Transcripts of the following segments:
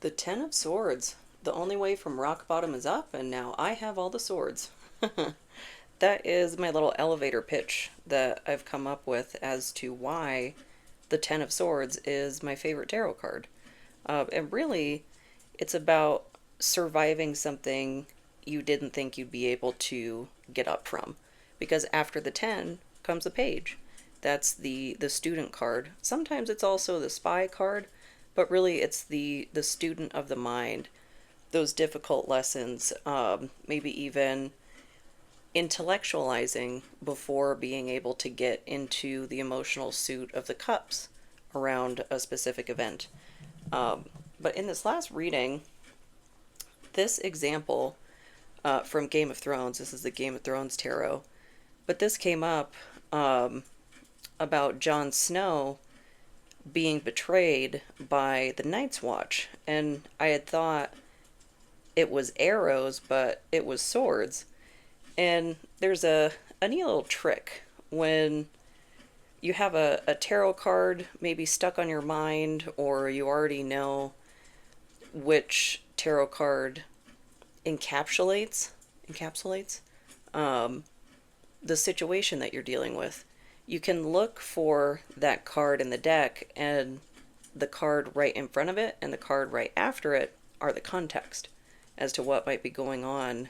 The Ten of Swords. The only way from rock bottom is up, and now I have all the swords. That is my little elevator pitch that I've come up with as to why the Ten of Swords is my favorite tarot card. And really, it's about surviving something you didn't think you'd be able to get up from. Because after the 10 comes a page. That's the student card. Sometimes it's also the spy card, but really it's the student of the mind. Those difficult lessons, maybe even intellectualizing before being able to get into the emotional suit of the cups around a specific event. But in this last reading, this example from Game of Thrones, this is the Game of Thrones tarot, but this came up about Jon Snow being betrayed by the Night's Watch. And I had thought it was arrows, but it was swords. And there's a neat little trick when you have a tarot card maybe stuck on your mind, or you already know which tarot card encapsulates the situation that you're dealing with. You can look for that card in the deck, and the card right in front of it and the card right after it are the context as to what might be going on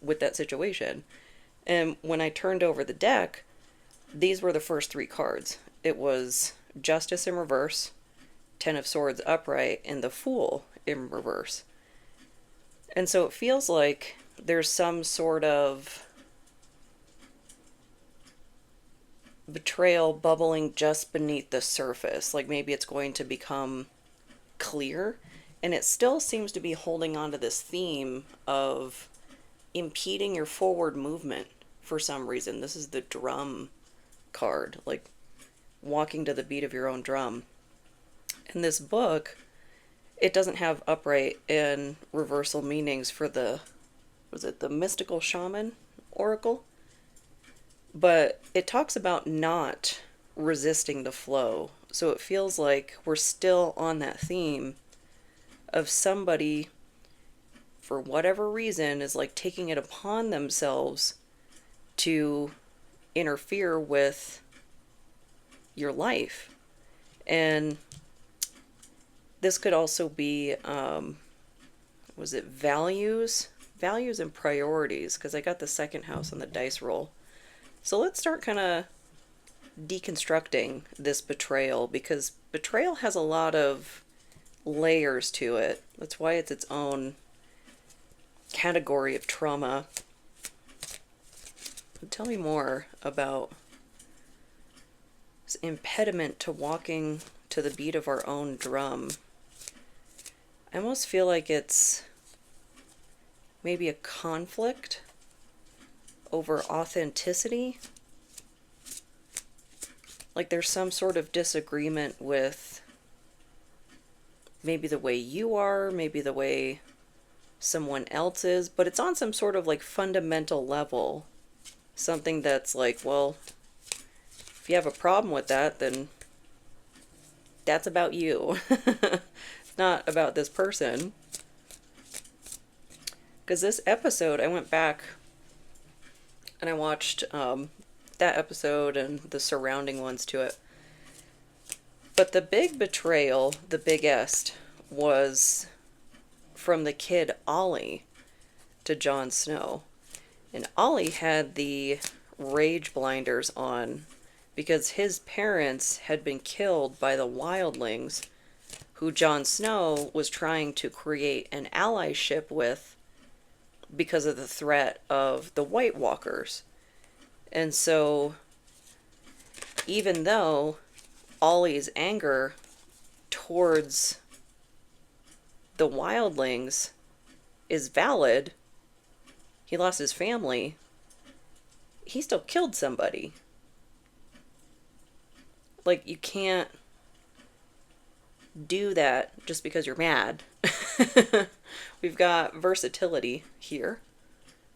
with that situation. And when I turned over the deck, these were the first three cards. It was Justice in reverse, Ten of Swords upright, and the Fool in reverse. And so it feels like there's some sort of betrayal bubbling just beneath the surface. Like maybe it's going to become clear. And it still seems to be holding on to this theme of impeding your forward movement for some reason. This is the drum card, like walking to the beat of your own drum. In this book, it doesn't have upright and reversal meanings for the mystical shaman oracle? But it talks about not resisting the flow. So it feels like we're still on that theme of somebody, for whatever reason, is like taking it upon themselves to interfere with your life. And this could also be, was it values? Values and priorities, because I got the second house on the dice roll. So let's start kind of deconstructing this betrayal, because betrayal has a lot of layers to it. That's why it's its own category of trauma. Tell me more about this impediment to walking to the beat of our own drum. I almost feel like it's maybe a conflict over authenticity. Like there's some sort of disagreement with maybe the way you are, maybe the way someone else is, but it's on some sort of like fundamental level. Something that's like, well, if you have a problem with that, then that's about you. It's not about this person. Because this episode, I went back and I watched that episode and the surrounding ones to it. But the big betrayal, the biggest, was from the kid Ollie to Jon Snow. And Ollie had the rage blinders on because his parents had been killed by the wildlings who Jon Snow was trying to create an allyship with because of the threat of the White Walkers. And so, even though Ollie's anger towards the wildlings is valid, he lost his family, he still killed somebody. Like, you can't do that just because you're mad. We've got versatility here.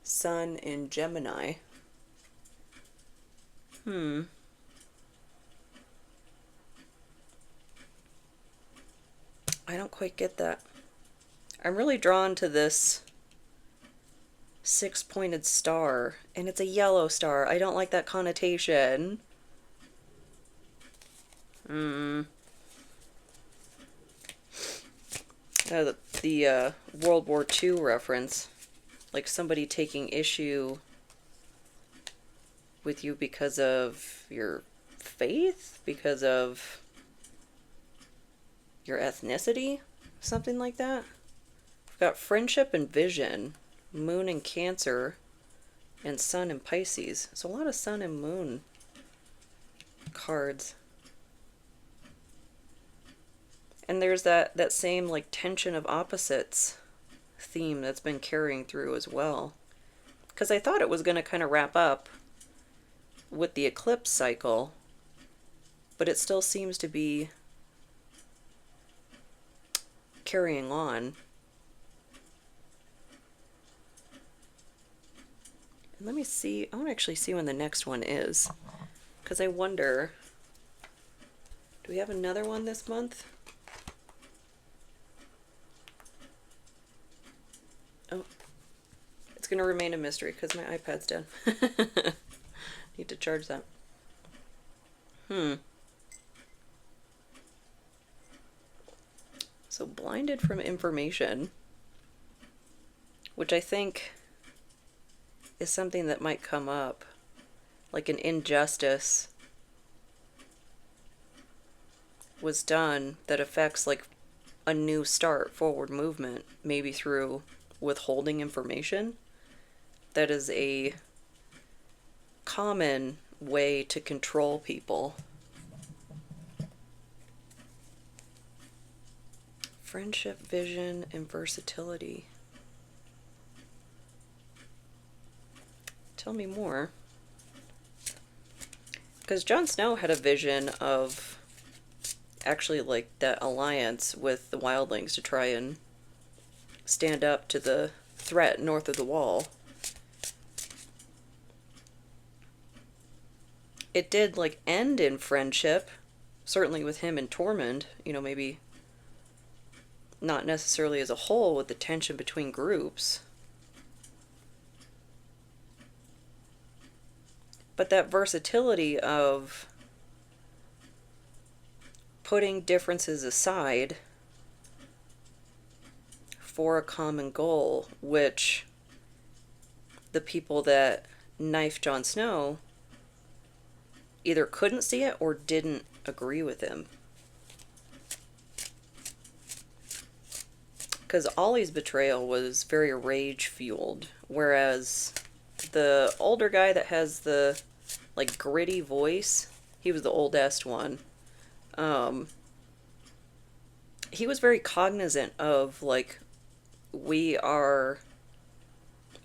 Sun in Gemini. I don't quite get that. I'm really drawn to this six-pointed star, and it's a yellow star. I don't like that connotation. Hmm. The World War II reference, like somebody taking issue with you because of your faith, because of your ethnicity, something like that. We've got friendship and vision, moon and Cancer, and sun and Pisces. So a lot of sun and moon cards. And there's that same like tension of opposites theme that's been carrying through as well. Because I thought it was going to kind of wrap up with the eclipse cycle, but it still seems to be carrying on. And let me see, I want to actually see when the next one is, because I wonder, do we have another one this month? Oh, it's going to remain a mystery because my iPad's dead. Need to charge that. So blinded from information, which I think is something that might come up, like an injustice was done that affects like a new start, forward movement, maybe through withholding information. That is a common way to control people. Friendship, vision, and versatility. Tell me more. Because Jon Snow had a vision of actually like that alliance with the wildlings to try and stand up to the threat north of the wall. It did like end in friendship, certainly with him and Tormund, you know, maybe not necessarily as a whole with the tension between groups. But that versatility of putting differences aside for a common goal, which the people that knifed Jon Snow either couldn't see it or didn't agree with him. Because Ollie's betrayal was very rage-fueled, whereas the older guy that has the like gritty voice, he was the oldest one. He was very cognizant of like, we are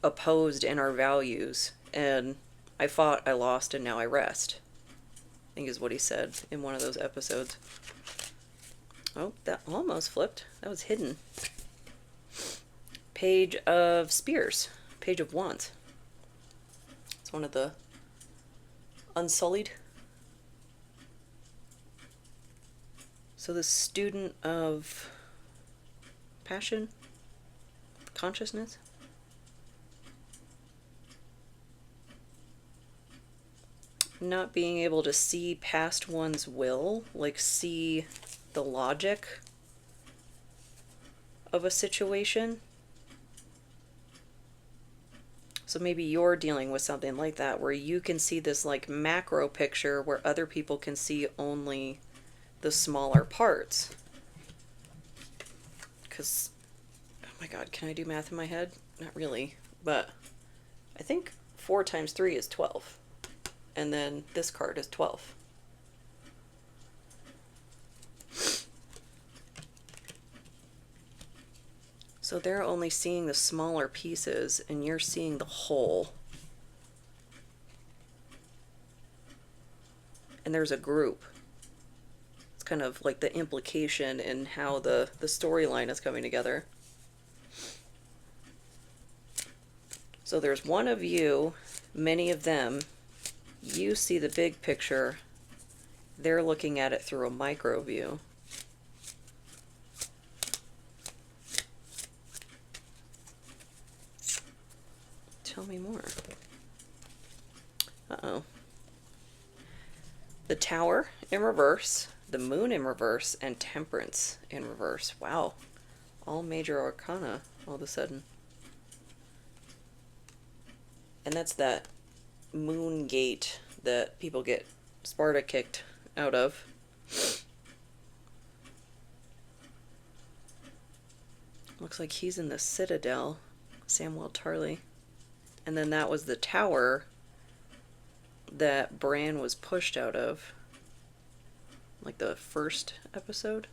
opposed in our values, and I fought, I lost, and now I rest, I think is what he said in one of those episodes. Oh, that almost flipped. That was hidden. Page of Spears. Page of Wands. It's one of the Unsullied. So the student of passion, consciousness. Not being able to see past one's will, like see the logic of a situation. So maybe you're dealing with something like that, where you can see this like macro picture where other people can see only the smaller parts. Because, oh my god, can I do math in my head? Not really, but I think 4 times 3 is 12. And then this card is 12. So they're only seeing the smaller pieces, and you're seeing the whole. And there's a group. It's kind of like the implication in how the storyline is coming together. So there's one of you, many of them. You see the big picture. They're looking at it through a micro view. Tell me more. Uh-oh. The Tower in reverse, the Moon in reverse, and Temperance in reverse. Wow. All major arcana all of a sudden. And that's that moon gate that people get Sparta kicked out of. Looks like he's in the Citadel, Samwell Tarly. And then that was the tower that Bran was pushed out of. Like the first episode.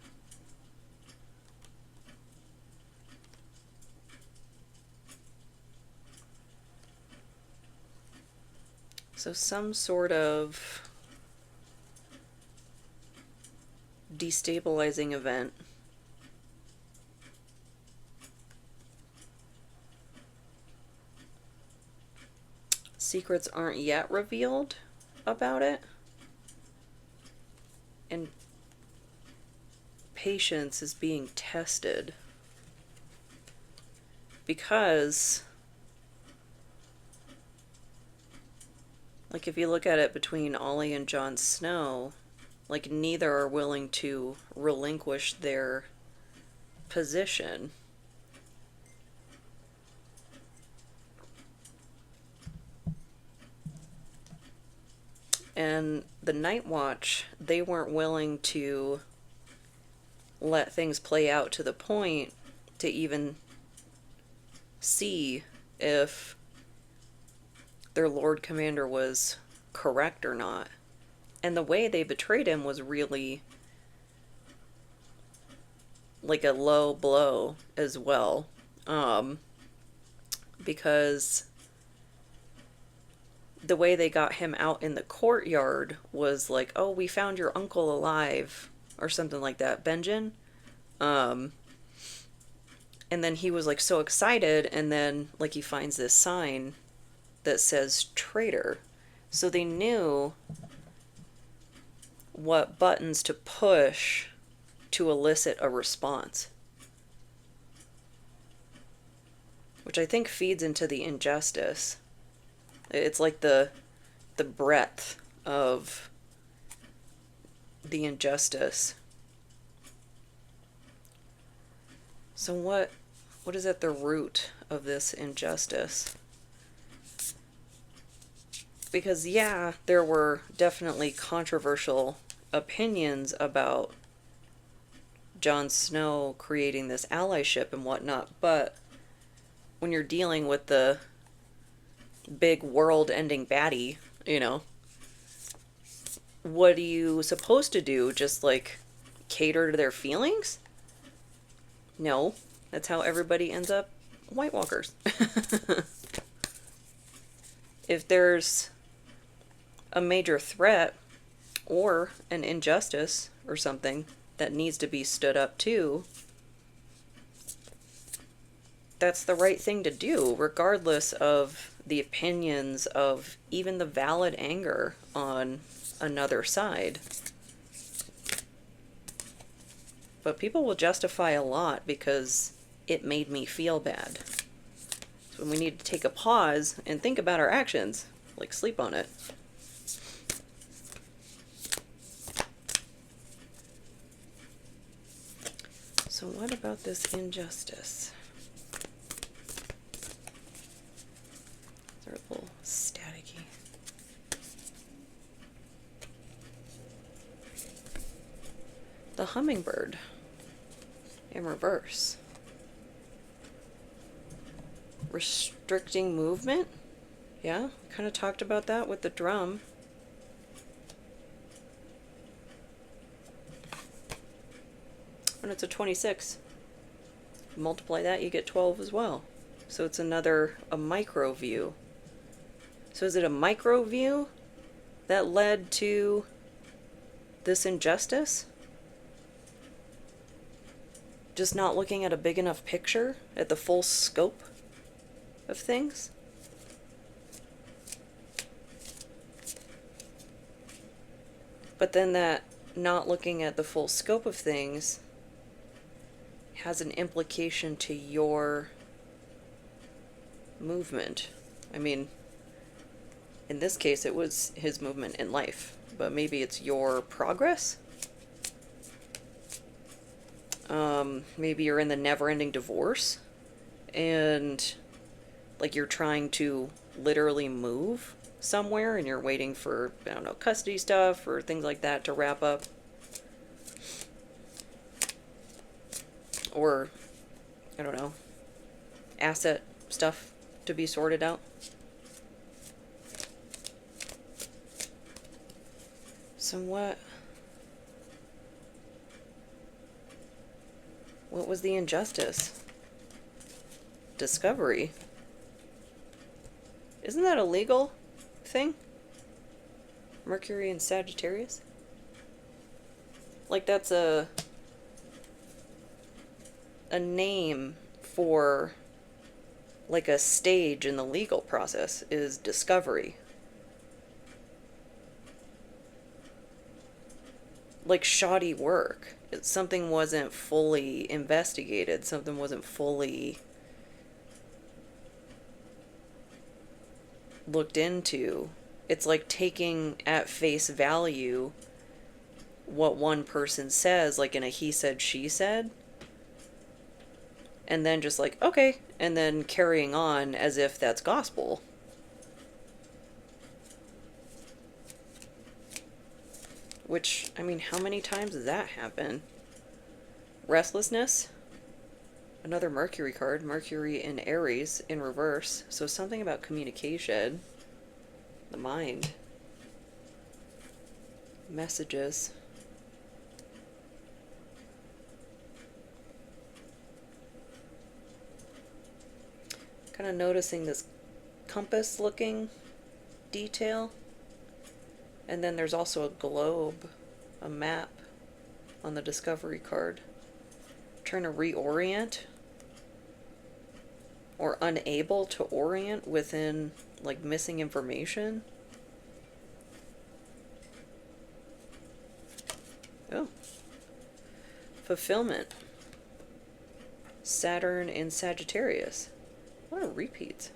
So some sort of destabilizing event. Secrets aren't yet revealed about it. And patience is being tested. Because, like, if you look at it between Ollie and Jon Snow, like, neither are willing to relinquish their position. And the Night Watch, they weren't willing to let things play out to the point to even see if their Lord Commander was correct or not. And the way they betrayed him was really like a low blow as well. Because the way they got him out in the courtyard was like, oh, we found your uncle alive, or something like that, Benjen. And then he was like so excited, and then like he finds this sign that says traitor. So they knew what buttons to push to elicit a response. Which I think feeds into the injustice. It's like the breadth of the injustice. So what is at the root of this injustice? Because yeah, there were definitely controversial opinions about Jon Snow creating this allyship and whatnot, but when you're dealing with the big world-ending baddie, you know, what are you supposed to do? Just, like, cater to their feelings? No. That's how everybody ends up White Walkers. If there's a major threat or an injustice or something that needs to be stood up to, that's the right thing to do, regardless of the opinions of even the valid anger on another side. But people will justify a lot because it made me feel bad. So we need to take a pause and think about our actions, like sleep on it. So what about this injustice? They're a little staticky. The hummingbird in reverse. Restricting movement? Yeah, kind of talked about that with the drum. When it's a 26, multiply that, you get 12 as well. So it's a micro view. So is it a micro view that led to this injustice? Just not looking at a big enough picture, at the full scope of things? But then that not looking at the full scope of things has an implication to your movement I mean, in this case, it was his movement in life, but maybe it's your progress. Maybe you're in the never-ending divorce, and like you're trying to literally move somewhere, and you're waiting for, I don't know, custody stuff or things like that to wrap up, or I don't know, asset stuff to be sorted out. So what was the injustice? Discovery. Isn't that a legal thing? Mercury and Sagittarius? Like that's a name for like a stage in the legal process is discovery. Like shoddy work. Something wasn't fully investigated, something wasn't fully looked into. It's like taking at face value what one person says, like in a he said, she said, and then just like, okay, and then carrying on as if that's gospel. Which, I mean, how many times does that happen? Restlessness. Another Mercury card. Mercury in Aries in reverse. So something about communication. The mind. Messages. Kind of noticing this compass looking detail. And then there's also a globe, a map on the Discovery card. Trying to reorient or unable to orient within like missing information. Oh. Fulfillment. Saturn in Sagittarius. What a repeat.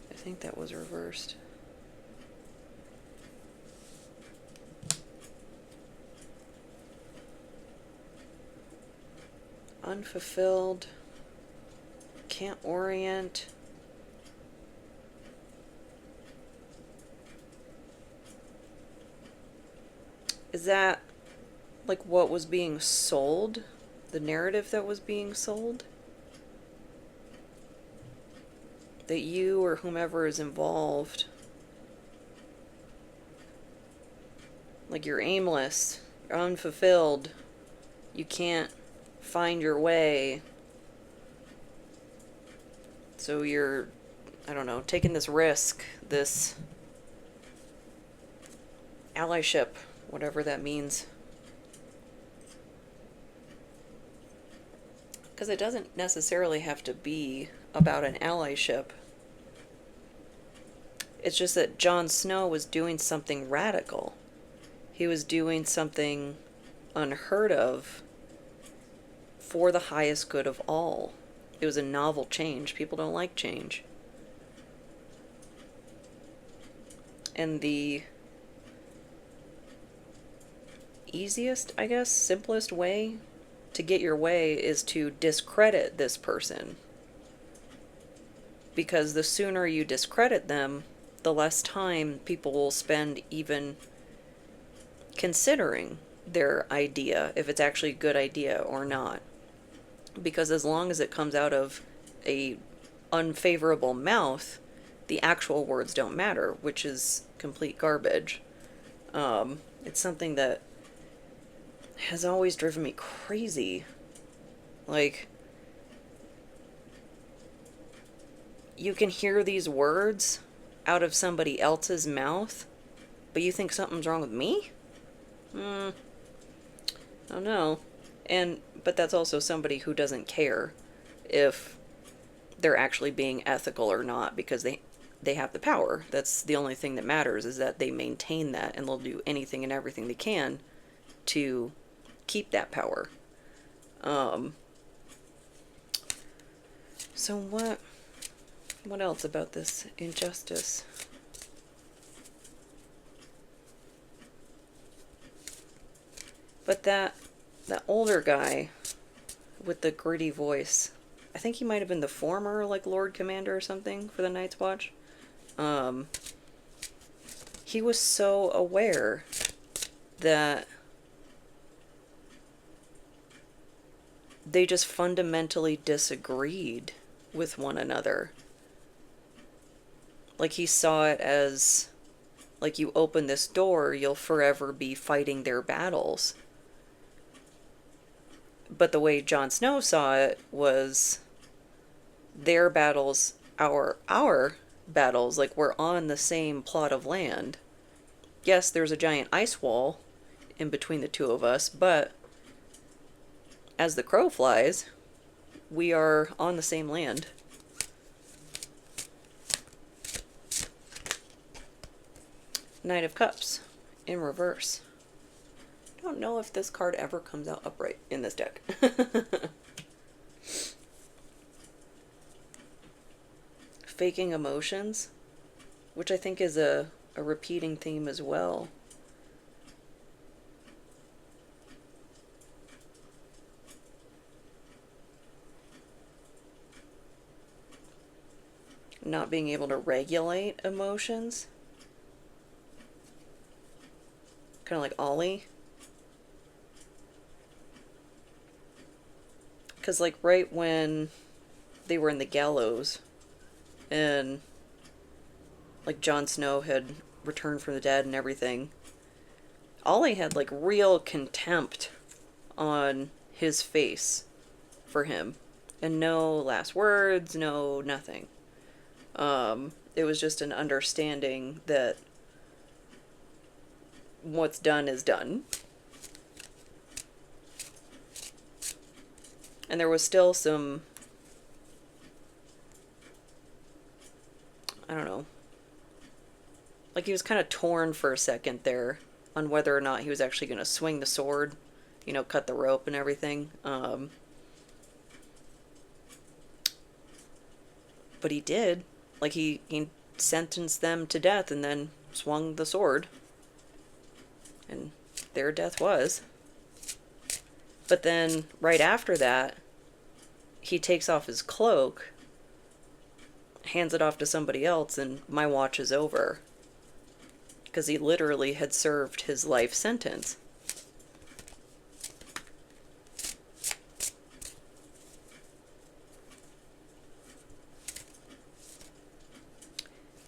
I think that was reversed. Unfulfilled. Can't orient. Is that like what was being sold? The narrative that was being sold? That you or whomever is involved, like you're aimless, you're unfulfilled, you can't find your way, so you're, I don't know, taking this risk, this allyship, whatever that means. Because it doesn't necessarily have to be about an allyship. It's just that Jon Snow was doing something radical. He was doing something unheard of for the highest good of all. It was a novel change. People don't like change. And the easiest, I guess, simplest way to get your way is to discredit this person. Because the sooner you discredit them, the less time people will spend even considering their idea, if it's actually a good idea or not. Because as long as it comes out of a unfavorable mouth, the actual words don't matter, which is complete garbage. It's something that has always driven me crazy. Like, you can hear these words out of somebody else's mouth, but you think something's wrong with me? I don't know. But that's also somebody who doesn't care if they're actually being ethical or not, because they have the power. That's the only thing that matters, is that they maintain that, and they'll do anything and everything they can to keep that power. So what else about this injustice? But that older guy with the gritty voice, I think he might have been the former, like, Lord Commander or something for the Night's Watch. He was so aware that they just fundamentally disagreed with one another. Like, he saw it as, like, you open this door, you'll forever be fighting their battles. But the way Jon Snow saw it was their battles, our battles, like, we're on the same plot of land. Yes, there's a giant ice wall in between the two of us, but as the crow flies, we are on the same land. Knight of Cups in reverse. I don't know if this card ever comes out upright in this deck. Faking emotions, which I think is a repeating theme as well. Not being able to regulate emotions. Kind of like Ollie. Because, like, right when they were in the gallows and, like, Jon Snow had returned from the dead and everything, Ollie had, like, real contempt on his face for him. And no last words, no nothing. It was just an understanding that what's done is done. And there was still some, I don't know, like, he was kind of torn for a second there on whether or not he was actually going to swing the sword, you know, cut the rope and everything. But he did. Like, he sentenced them to death and then swung the sword. And their death was. But then, right after that, he takes off his cloak, hands it off to somebody else, and my watch is over. Because he literally had served his life sentence.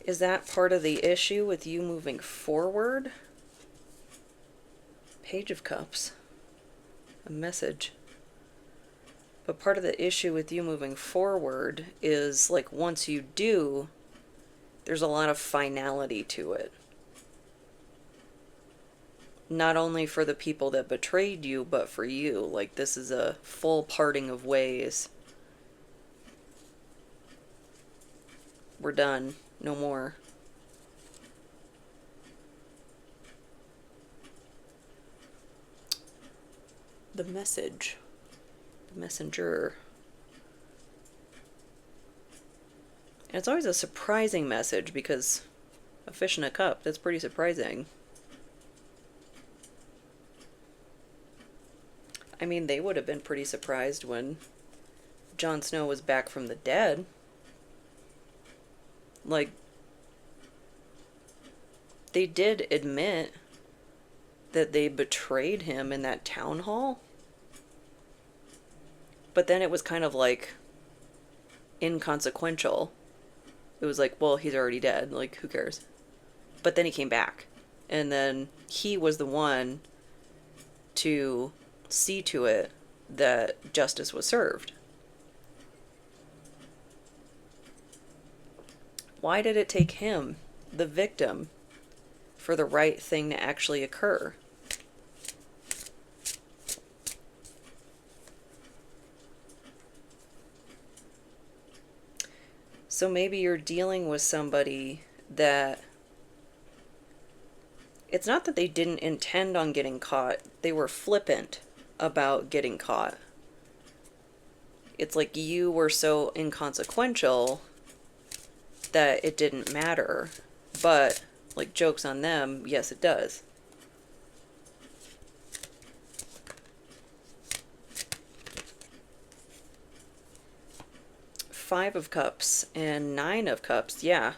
Is that part of the issue with you moving forward? Page of Cups. A message. But part of the issue with you moving forward is, like, once you do, there's a lot of finality to it. Not only for the people that betrayed you, but for you. Like, this is a full parting of ways. We're done. No more. The message. The messenger. And it's always a surprising message because a fish in a cup, that's pretty surprising. I mean, they would have been pretty surprised when Jon Snow was back from the dead. Like, they did admit that they betrayed him in that town hall. But then it was kind of, like, inconsequential. It was like, well, he's already dead. Like, who cares? But then he came back. And then he was the one to see to it that justice was served. Why did it take him, the victim, for the right thing to actually occur? So maybe you're dealing with somebody that it's not that they didn't intend on getting caught, they were flippant about getting caught. It's like you were so inconsequential that it didn't matter. But, like, joke's on them, yes, it does. Five of Cups and Nine of Cups, yeah.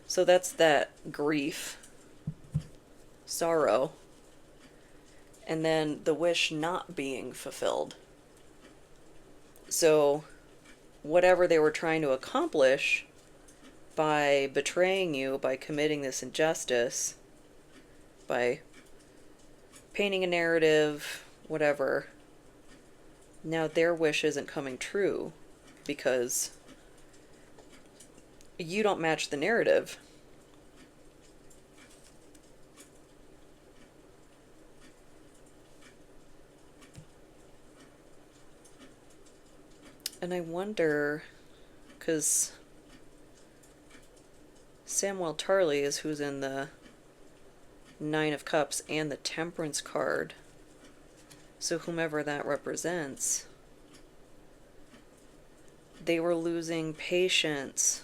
So that's that grief, sorrow, and then the wish not being fulfilled. So, whatever they were trying to accomplish by betraying you, by committing this injustice, by painting a narrative, whatever, now their wish isn't coming true because you don't match the narrative. And I wonder, because Samuel Tarley is who's in the Nine of Cups and the Temperance card. So whomever that represents, they were losing patience.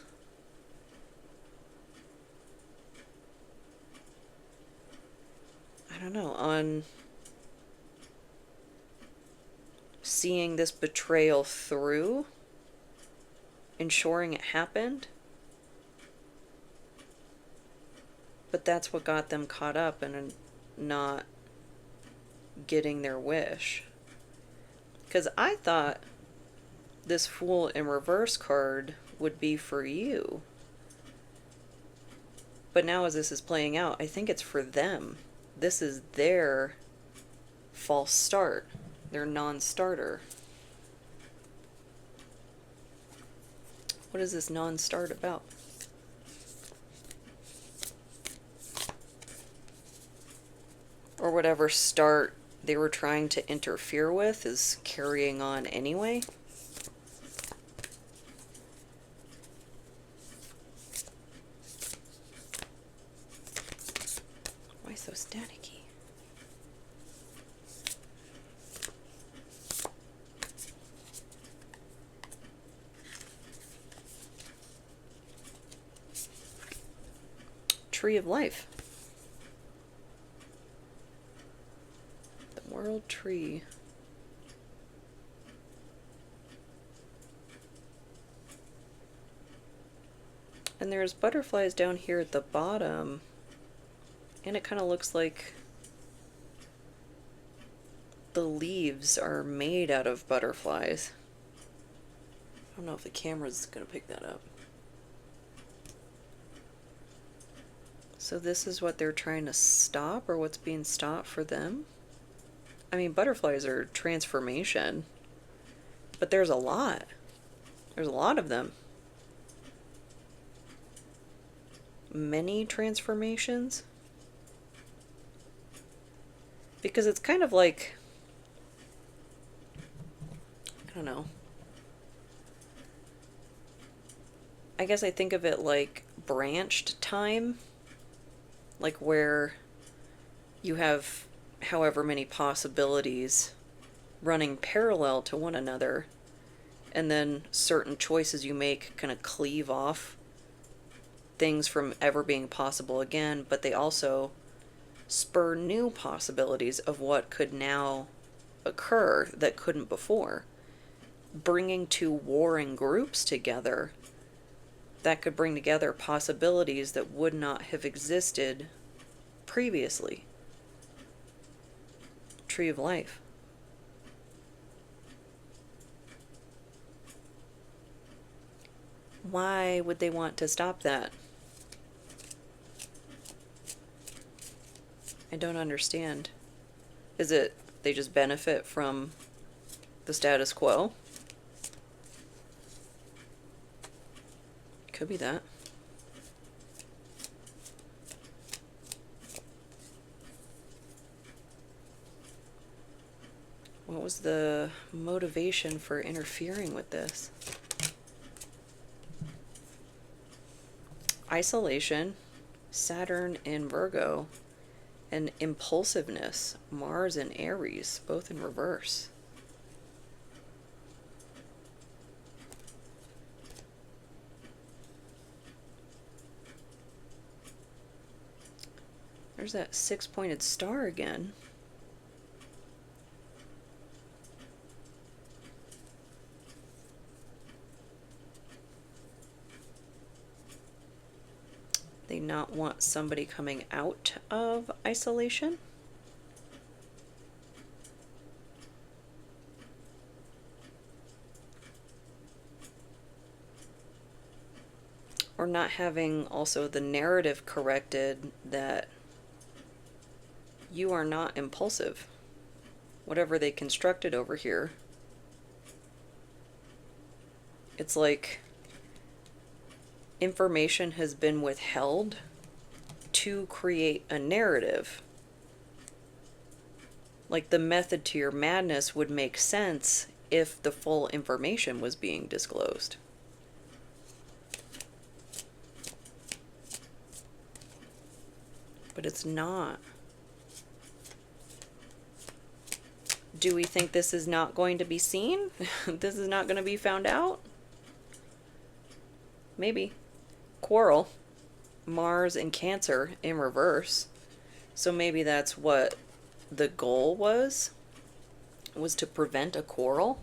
I don't know, on seeing this betrayal through, ensuring it happened. But that's what got them caught up in not getting their wish. Because I thought this Fool in Reverse card would be for you. But now as this is playing out, I think it's for them. This is their false start. Their non-starter. What is this non-start about? Or whatever start they were trying to interfere with is carrying on anyway. Why so staticky? Tree of Life. The World Tree. And there's butterflies down here at the bottom. And it kind of looks like the leaves are made out of butterflies. I don't know if the camera's going to pick that up. So this is what they're trying to stop, or what's being stopped for them? I mean, butterflies are transformation, but there's a lot. There's a lot of them. Many transformations? Because it's kind of like, I don't know. I guess I think of it like branched time. Like where you have however many possibilities running parallel to one another, and then certain choices you make kind of cleave off things from ever being possible again, but they also spur new possibilities of what could now occur that couldn't before, bringing two warring groups together that could bring together possibilities that would not have existed previously. Tree of Life. Why would they want to stop that? I don't understand. Is it they just benefit from the status quo? Could be that. What was the motivation for interfering with this? Isolation, Saturn in Virgo, and impulsiveness, Mars and Aries, both in reverse. There's that six-pointed star again. They not want somebody coming out of isolation? Or not having also the narrative corrected that you are not impulsive. Whatever they constructed over here. It's like information has been withheld to create a narrative. Like the method to your madness would make sense if the full information was being disclosed. But it's not. Do we think this is not going to be seen? This is not going to be found out? Maybe. Quarrel. Mars and Cancer in reverse. So maybe that's what the goal was to prevent a quarrel.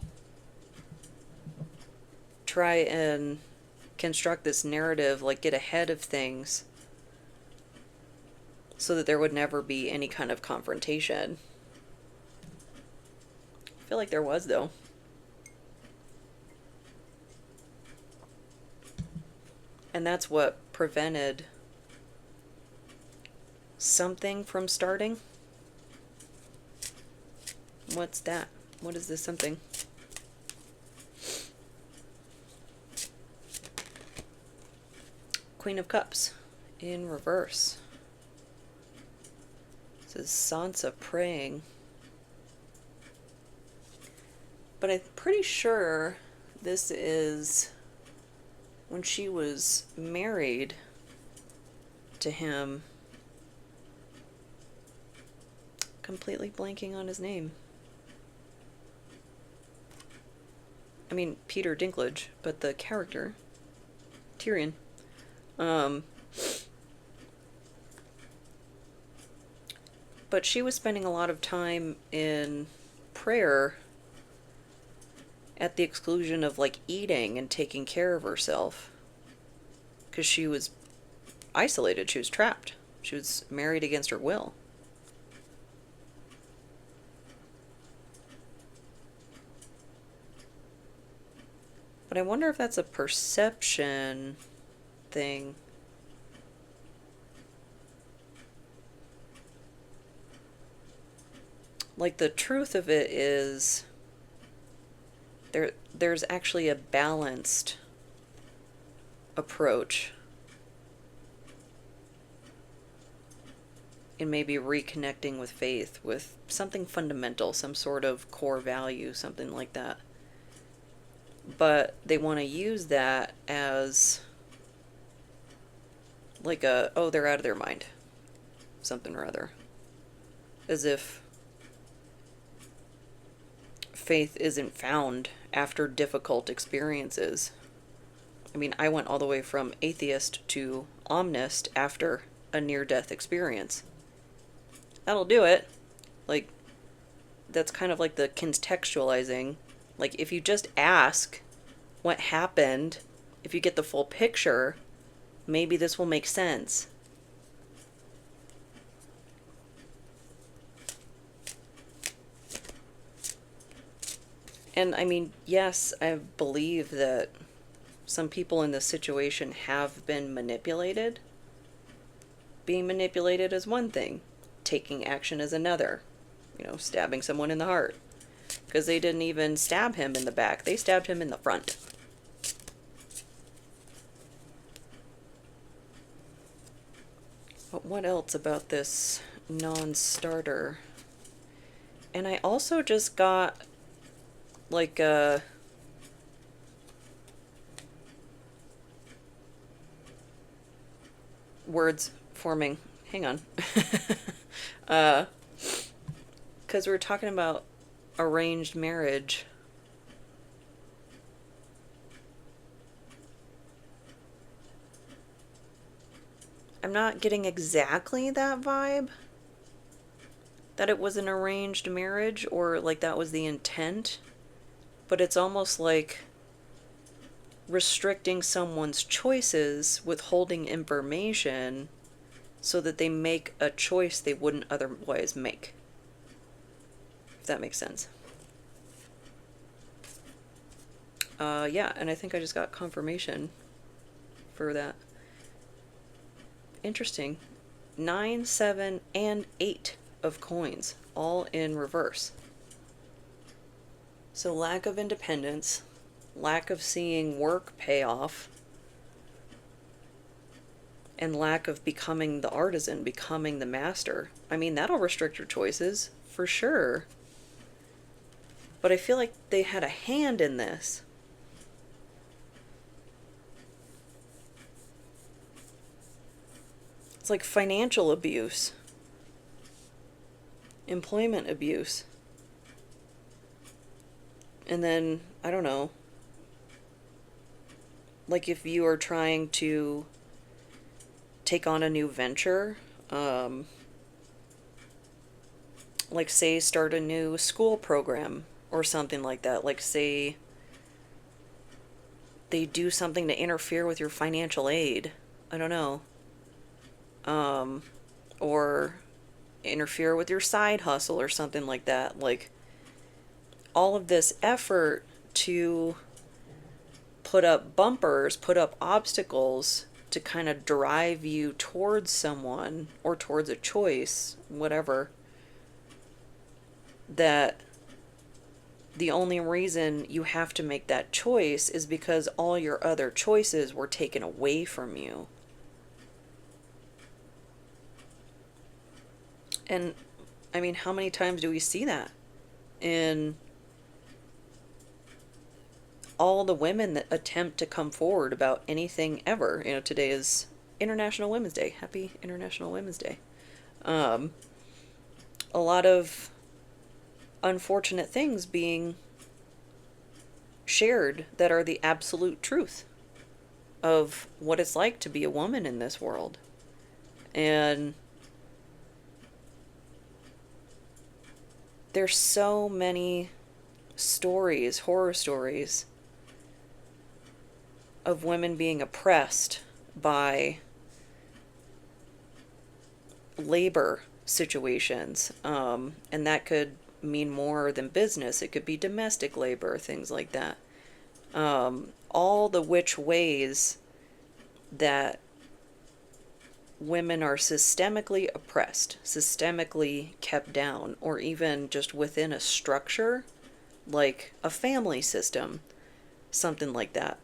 Try and construct this narrative, like get ahead of things so that there would never be any kind of confrontation. I feel like there was, though. And that's what prevented something from starting. What's that? What is this something? Queen of Cups in reverse. This is Sansa praying. But I'm pretty sure this is when she was married to him. Completely blanking on his name. I mean, Peter Dinklage, but the character, Tyrion. But she was spending a lot of time in prayer at the exclusion of like eating and taking care of herself. Because she was isolated, she was trapped. She was married against her will. But I wonder if that's a perception thing. Like the truth of it is there's actually a balanced approach in maybe reconnecting with faith, with something fundamental, some sort of core value, something like that. But they want to use that as like a, oh, they're out of their mind, something or other. As if faith isn't found after difficult experiences. I mean, I went all the way from atheist to omnist after a near-death experience. That'll do it. Like, that's kind of like the contextualizing. Like, if you just ask what happened, if you get the full picture, maybe this will make sense. And I mean, yes, I believe that some people in this situation have been manipulated. Being manipulated is one thing. Taking action is another. You know, stabbing someone in the heart. Because they didn't even stab him in the back. They stabbed him in the front. But what else about this non-starter? And I also just got like words forming. Hang on. Because we're talking about arranged marriage. I'm not getting exactly that vibe that it was an arranged marriage or like that was the intent, but it's almost like restricting someone's choices, withholding information so that they make a choice they wouldn't otherwise make. If that makes sense. Yeah, and I think I just got confirmation for that. Interesting. 9, 7, and 8 of coins, all in reverse. So lack of independence, lack of seeing work pay off, and lack of becoming the artisan, becoming the master. I mean, that'll restrict your choices, for sure. But I feel like they had a hand in this. It's like financial abuse, employment abuse. And then, I don't know, like if you are trying to take on a new venture, like say start a new school program or something like that, like say they do something to interfere with your financial aid, I don't know, or interfere with your side hustle or something like that, like all of this effort to put up bumpers, put up obstacles to kind of drive you towards someone or towards a choice, whatever, that the only reason you have to make that choice is because all your other choices were taken away from you. And I mean, how many times do we see that in all the women that attempt to come forward about anything ever? You know, today is International Women's Day. Happy International Women's Day. A lot of unfortunate things being shared that are the absolute truth of what it's like to be a woman in this world. And there's so many stories, horror stories, of women being oppressed by labor situations. And that could mean more than business. It could be domestic labor, things like that. All the which ways that women are systemically oppressed, systemically kept down, or even just within a structure, like a family system, something like that.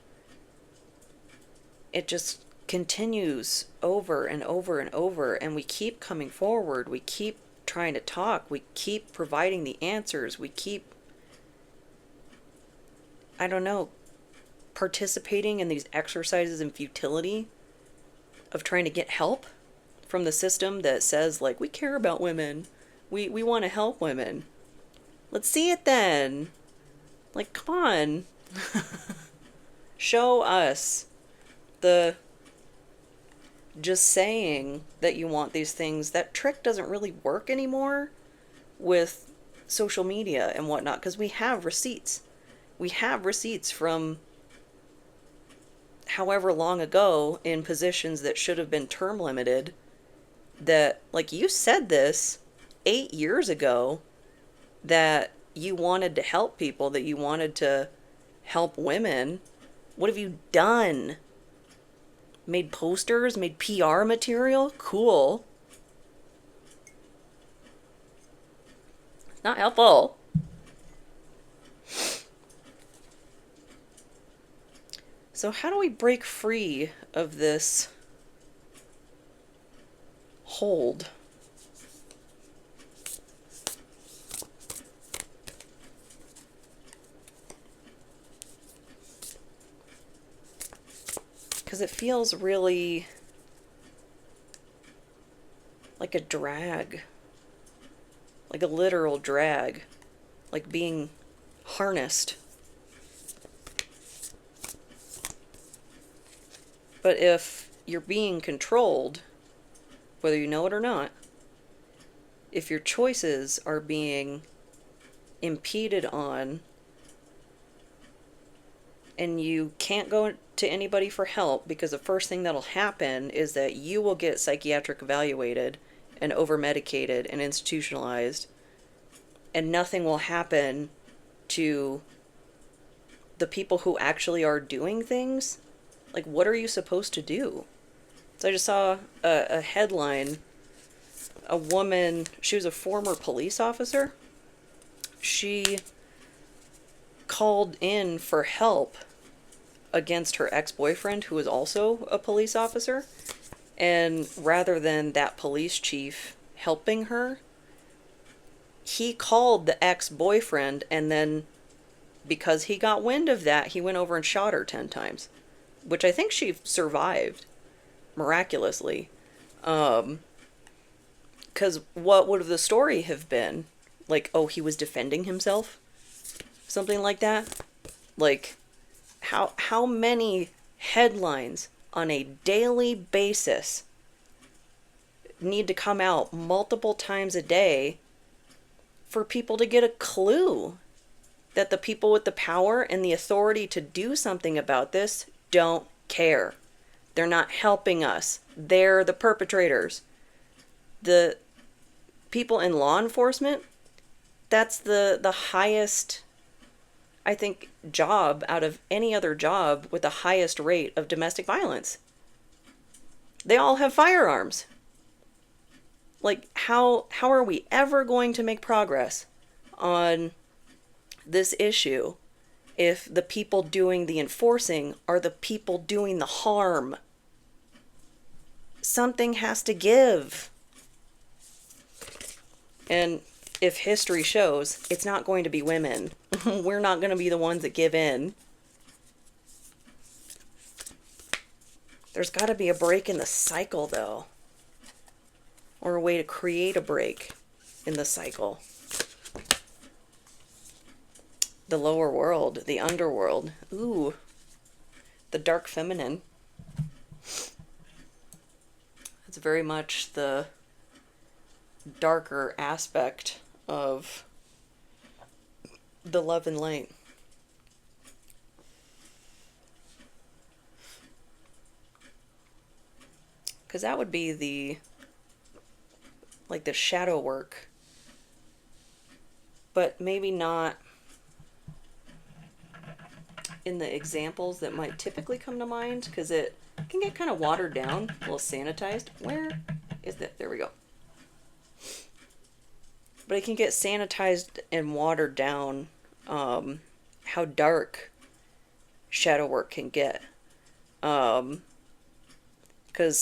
It just continues over and over and over, and we keep coming forward, we keep trying to talk, we keep providing the answers, we keep, I don't know, participating in these exercises in futility of trying to get help from the system that says, like, we care about women, we want to help women. Let's see it then. Like, come on. Show us. The just saying that you want these things, that trick doesn't really work anymore with social media and whatnot, because we have receipts. We have receipts from however long ago in positions that should have been term limited, that, like, you said this 8 years ago, that you wanted to help people, that you wanted to help women. What have you done? Made posters? Made PR material? Cool. It's not helpful. So how do we break free of this hold? Because it feels really like a drag. Like a literal drag. Like being harnessed. But if you're being controlled, whether you know it or not, if your choices are being impeded on and you can't go to anybody for help, because the first thing that'll happen is that you will get psychiatric evaluated and over medicated and institutionalized, and nothing will happen to the people who actually are doing things. Like, what are you supposed to do? So I just saw a headline. A woman, she was a former police officer. She called in for help against her ex-boyfriend, who was also a police officer. And rather than that police chief helping her, he called the ex-boyfriend, and then because he got wind of that, he went over and shot her 10 times, which I think she survived miraculously. Because what would the story have been? Like, oh, he was defending himself? Something like that? Like, how many headlines on a daily basis need to come out multiple times a day for people to get a clue that the people with the power and the authority to do something about this don't care? They're not helping us. They're the perpetrators. The people in law enforcement, that's the highest, I think, job out of any other job with the highest rate of domestic violence. They all have firearms. Like, how are we ever going to make progress on this issue if the people doing the enforcing are the people doing the harm? Something has to give. And if history shows, it's not going to be women. We're not going to be the ones that give in. There's got to be a break in the cycle, though. Or a way to create a break in the cycle. The lower world, the underworld. Ooh. The dark feminine. It's very much the darker aspect of the love and light. Because that would be the shadow work, but maybe not in the examples that might typically come to mind, because it can get kind of watered down, a little sanitized. Where is that? There we go. But it can get sanitized and watered down, how dark shadow work can get. Because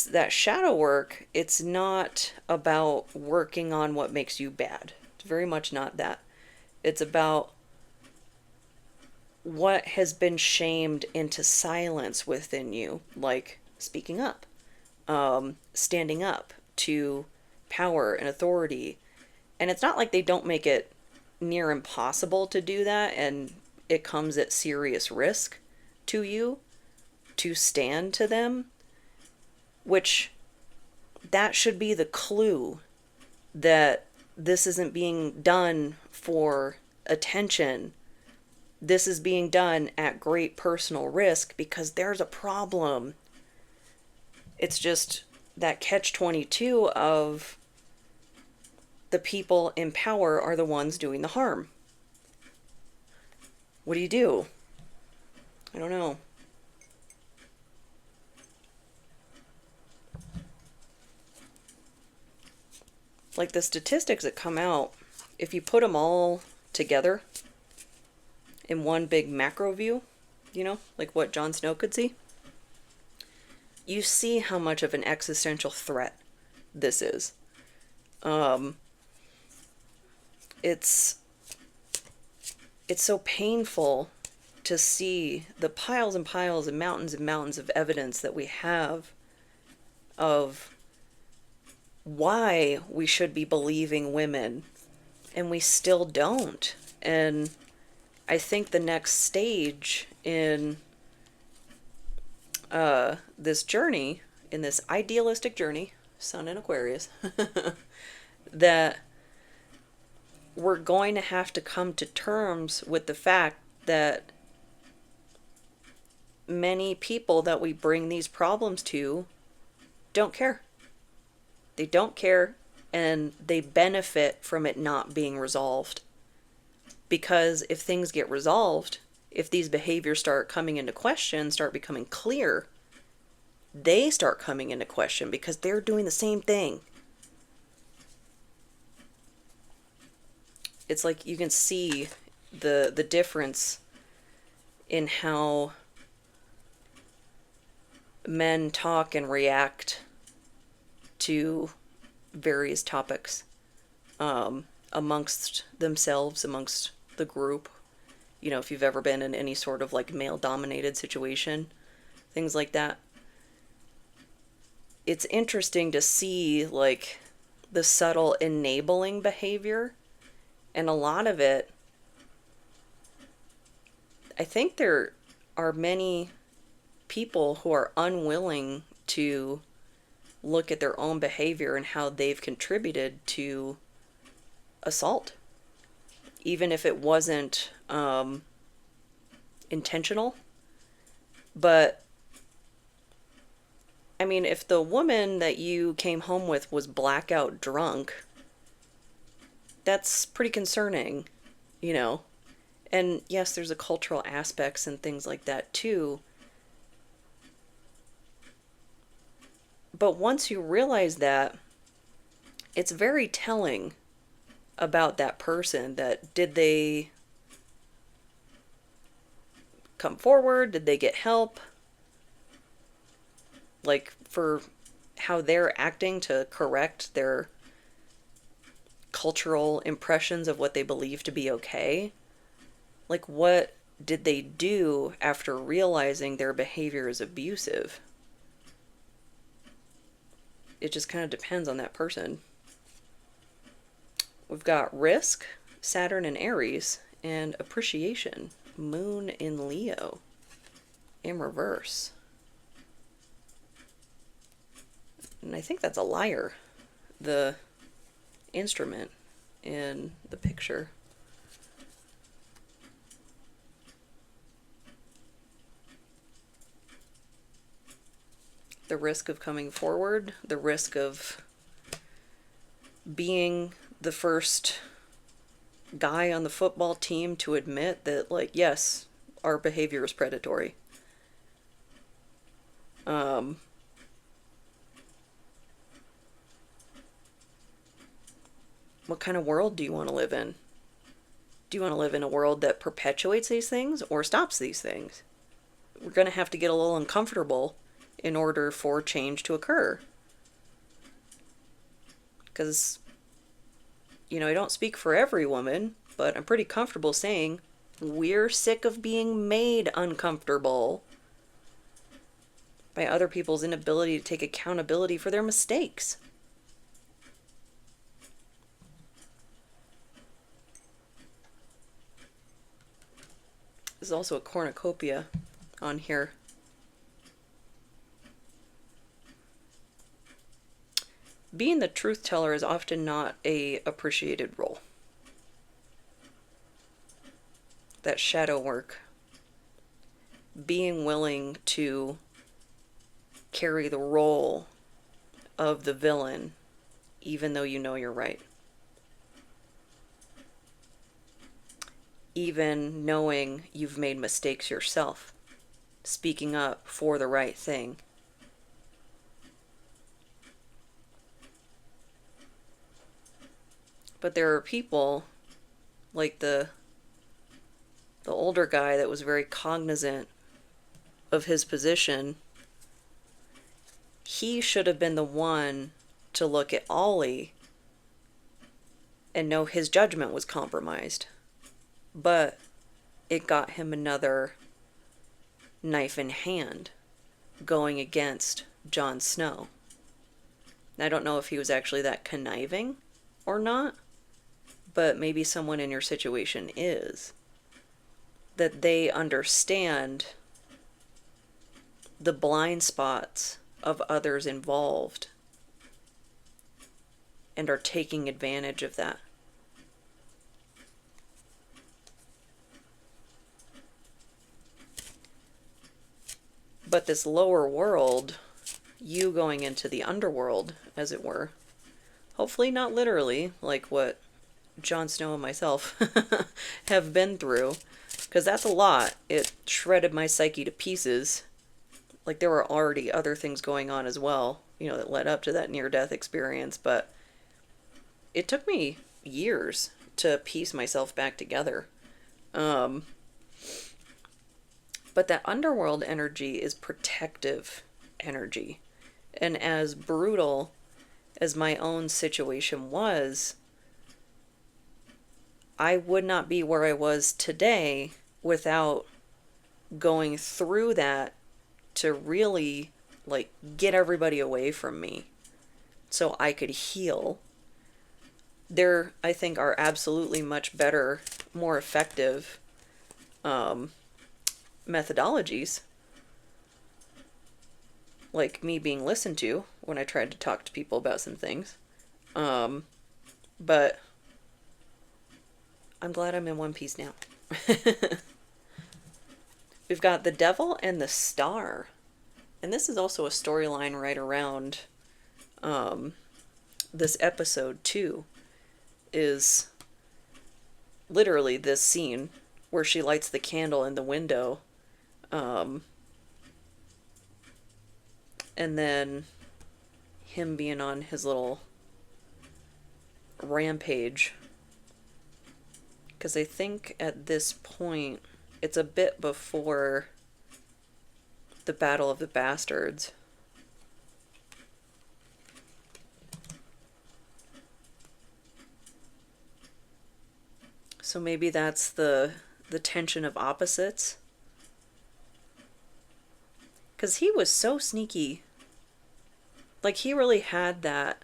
that shadow work, it's not about working on what makes you bad. It's very much not that. It's about what has been shamed into silence within you, like speaking up, standing up to power and authority. And it's not like they don't make it near impossible to do that, and it comes at serious risk to you to stand to them, which that should be the clue that this isn't being done for attention. This is being done at great personal risk because there's a problem. It's just that catch-22 of the people in power are the ones doing the harm. What do? I don't know. Like the statistics that come out, if you put them all together in one big macro view, like what Jon Snow could see, you see how much of an existential threat this is. It's so painful to see the piles and piles and mountains of evidence that we have of why we should be believing women, and we still don't. And I think the next stage in this journey, in this idealistic journey, Sun in Aquarius, that we're going to have to come to terms with the fact that many people that we bring these problems to don't care. They don't care, and they benefit from it not being resolved. Because if things get resolved, if these behaviors start coming into question, start becoming clear, they start coming into question because they're doing the same thing. It's like you can see the difference in how men talk and react to various topics, amongst themselves, amongst the group. You know, if you've ever been in any sort of like male dominated situation, things like that. It's interesting to see like the subtle enabling behavior, and a lot of it, I think there are many people who are unwilling to look at their own behavior and how they've contributed to assault, even if it wasn't intentional. But I mean, if the woman that you came home with was blackout drunk, that's pretty concerning, you know. And yes, there's a cultural aspects and things like that too. But once you realize that, it's very telling about that person. That did they come forward? Did they get help? Like, for how they're acting to correct their cultural impressions of what they believe to be okay. Like, what did they do after realizing their behavior is abusive? It just kind of depends on that person. We've got risk, Saturn in Aries, and appreciation, Moon in Leo, in reverse. And I think that's a lyre, the instrument in the picture. The risk of coming forward, the risk of being the first guy on the football team to admit that, like, yes, our behavior is predatory. What kind of world do you want to live in? Do you want to live in a world that perpetuates these things or stops these things? We're going to have to get a little uncomfortable in order for change to occur. Because, you know, I don't speak for every woman, but I'm pretty comfortable saying we're sick of being made uncomfortable by other people's inability to take accountability for their mistakes. There's also a cornucopia on here. Being the truth teller is often not a appreciated role. That shadow work. Being willing to carry the role of the villain, even though you know you're right. Even knowing you've made mistakes yourself. Speaking up for the right thing. But there are people, like the older guy that was very cognizant of his position. He should have been the one to look at Ollie and know his judgment was compromised. But it got him another knife in hand going against Jon Snow. I don't know if he was actually that conniving or not, but maybe someone in your situation is. That they understand the blind spots of others involved and are taking advantage of that. But this lower world, you going into the underworld, as it were, hopefully not literally, like what Jon Snow and myself have been through, because that's a lot. It shredded my psyche to pieces. Like, there were already other things going on as well, you know, that led up to that near-death experience, but it took me years to piece myself back together. Um, but that underworld energy is protective energy. And as brutal as my own situation was, I would not be where I was today without going through that to really, like, get everybody away from me so I could heal. There, I think, are absolutely much better, more effective methodologies, like me being listened to when I tried to talk to people about some things. But I'm glad I'm in one piece now. We've got the devil and the star. And this is also a storyline right around this episode too, is literally this scene where she lights the candle in the window. And then him being on his little rampage. Because I think at this point, it's a bit before the Battle of the Bastards. So maybe that's the tension of opposites. Because he was so sneaky. Like, he really had that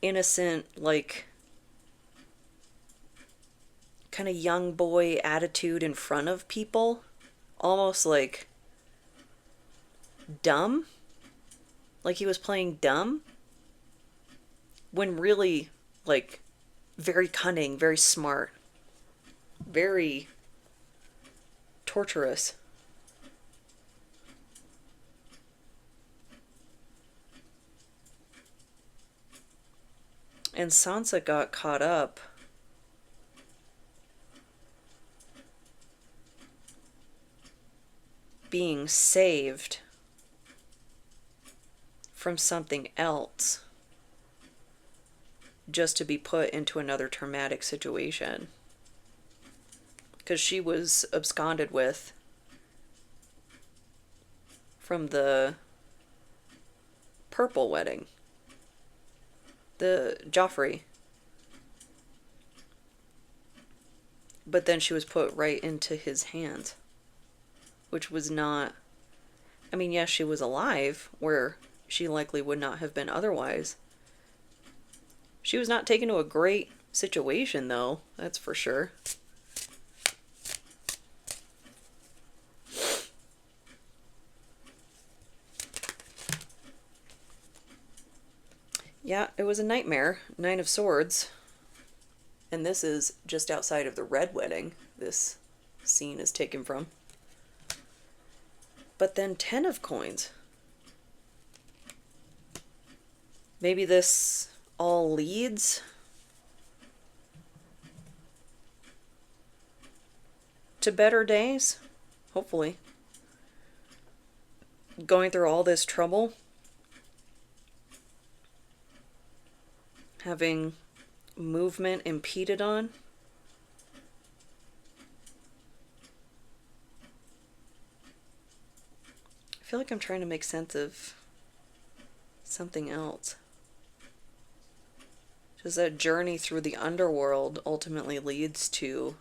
innocent, like, kind of young boy attitude in front of people. Almost like dumb. Like he was playing dumb. When really, like, very cunning, very smart, very torturous. And Sansa got caught up being saved from something else just to be put into another traumatic situation. Because she was absconded with from the purple wedding. The Joffrey. But then she was put right into his hands. Which was not... I mean, yes, she was alive, where she likely would not have been otherwise. She was not taken to a great situation, though. That's for sure. Yeah, it was a nightmare. 9 of Swords. And this is just outside of the Red Wedding. This scene is taken from. But then 10 of Coins. Maybe this all leads to better days? Hopefully. Going through all this trouble. Having movement impeded on. I feel like I'm trying to make sense of something else. Just that journey through the underworld ultimately leads to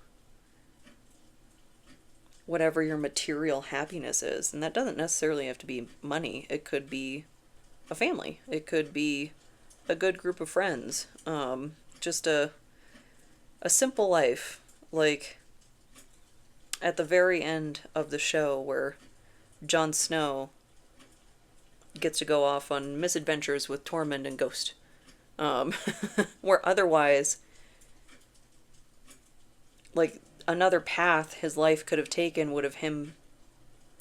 whatever your material happiness is. And that doesn't necessarily have to be money. It could be a family. It could be a good group of friends. Just a simple life. Like at the very end of the show where Jon Snow gets to go off on misadventures with Tormund and Ghost. Um, where otherwise, like, another path his life could have taken would have him,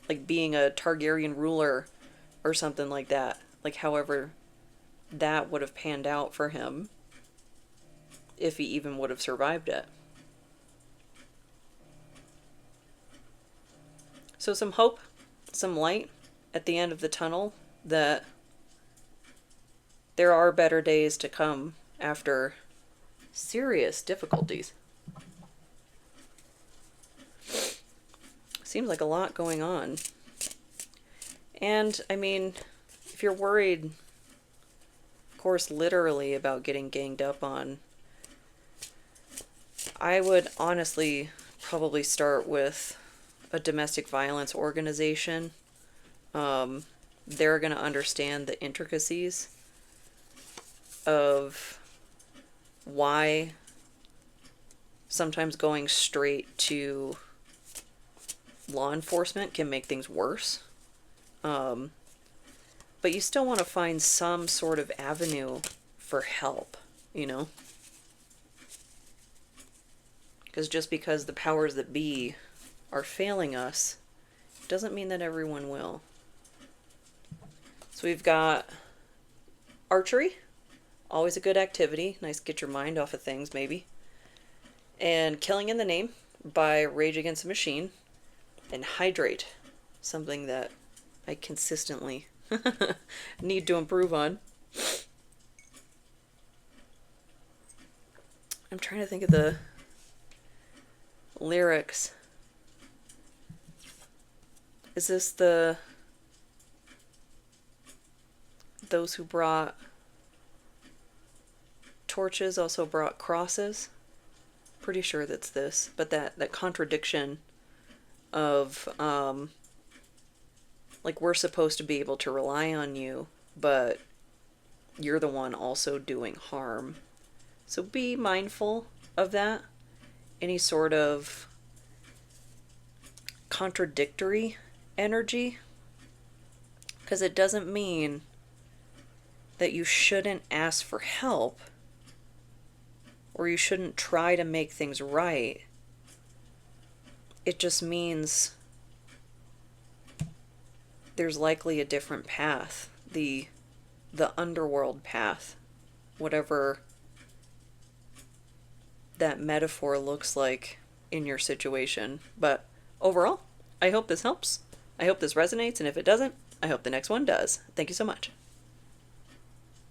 like, being a Targaryen ruler or something like that. Like, however that would have panned out for him if he even would have survived it. So some hope, some light at the end of the tunnel that there are better days to come after serious difficulties. Seems like a lot going on. And, I mean, if you're worried, of course, literally about getting ganged up on, I would honestly probably start with a domestic violence organization. They're going to understand the intricacies of why sometimes going straight to law enforcement can make things worse. But you still want to find some sort of avenue for help, you know? Because just because the powers that be are failing us doesn't mean that everyone will. So we've got archery, always a good activity. Nice to get your mind off of things, maybe. And Killing in the Name by Rage Against the Machine. And Hydrate, something that I consistently need to improve on. I'm trying to think of the lyrics. Is this the those who brought torches also brought crosses? Pretty sure that's this, but that contradiction of like, we're supposed to be able to rely on you, but you're the one also doing harm. So be mindful of that. Any sort of contradictory energy, because it doesn't mean that you shouldn't ask for help or you shouldn't try to make things right. It just means there's likely a different path, the underworld path, whatever that metaphor looks like in your situation. But overall, I hope this helps. I hope this resonates, and if it doesn't, I hope the next one does. Thank you so much.